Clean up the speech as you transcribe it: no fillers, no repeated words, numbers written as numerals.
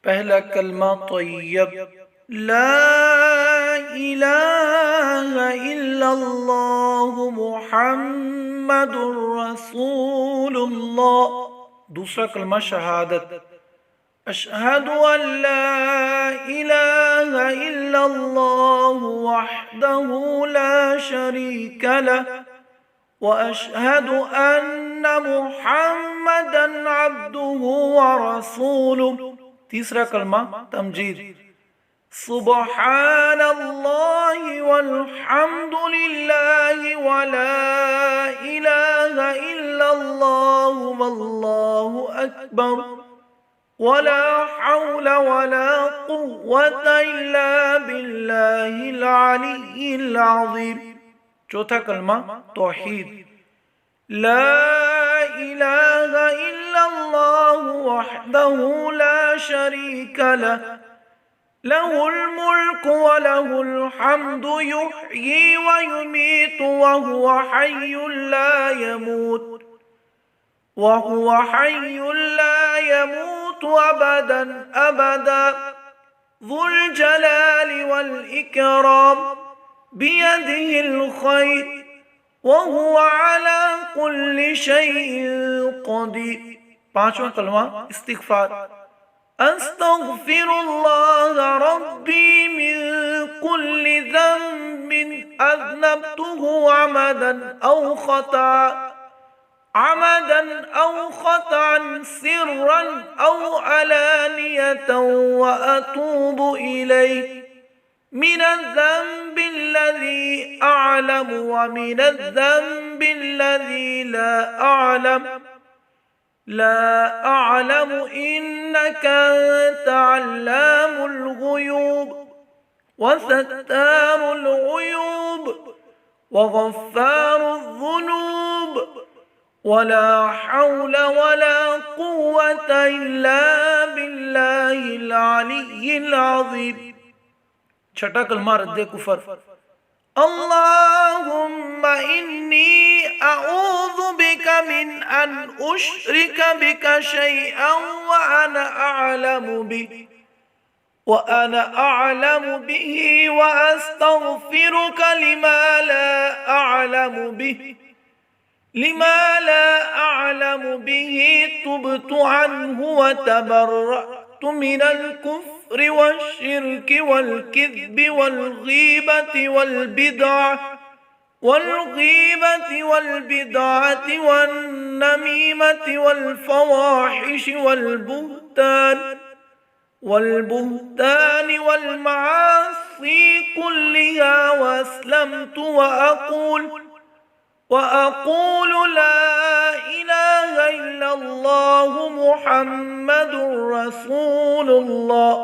पहला कलमा तय्यब, ला इलाहा इल्लल्लाहु मुहम्मदुर रसूलुल्लाह। दूसरा कलमा शहादत, अशहदु अल्ला इलाहा इल्लल्लाहु वहदहु ला शरीका लह व अशहदु अन्न मुहम्मदन अब्दुहु व रसूलुहु। तीसरा कलमा तमजीद, सुब्हानल्लाहि वल्हम्दुलिल्लाहि वला इलाहा इल्लल्लाहु वल्लाहु अकबर वला हौला वला कुव्वता इल्ला बिल्लाहिल अलिय्यिल अज़ीम। चौथा कलमा तौहीद, ला इलाहा इल्लल्लाहु वहदहु ला शरीका लह लहुल मुल्कु व लहुल हम्दु युह्यी व युमीतु व हुवा हय्युल ला यमूतु अबदन अबदा ज़ुल जलालि वल इकराम बियदिहिल खैर व हुवा अला कुल्लि शैइन क़दीर। पांचवा कलमा इस्तिग़फ़ार, अस्तग़फ़िरुल्लाह रब्बी मिन कुल्लि ज़ंबिन अज़नबतुहु अमदन औ ख़तअन सिर्रन औ अलानियतन व अतूबु इलैहि मिनज़्ज़ंबि अल्लज़ी अअलमु व मिनज़्ज़ंबि अल्लज़ी ला अअलमु इन्नका अंत अल्लामुल ग़ुयूब व सत्तारुल उयूब व ग़फ़्फ़ारुज़ ज़ुनूब वला हौला वला कुव्वता इल्ला बिल्लाहिल अलिय्यिल अज़ीम। छठा कलमा रद्द कुफर, अल्लाहुम्मा इन्नी अऊज़ु बिका मिन अन उश्रिका बिका शैअन व अना अअलमु बिही व अस्तग़फ़िरुका लिमा ला अअलमु बिही तुब्तु अन्हु व तबर्रअतु मिनल कुफ्रि वश्शिर्कि वल किज़्बि वल गीबति वल बिदअति वन नमीमति वल फ़वाहिशि वल बुहतानि वल मआसी कुल्लिहा व अस्लमतु व अक़ूलु ला इलाहा इल्लल्लाहु मुहम्मदुर रसूलुल्लाह।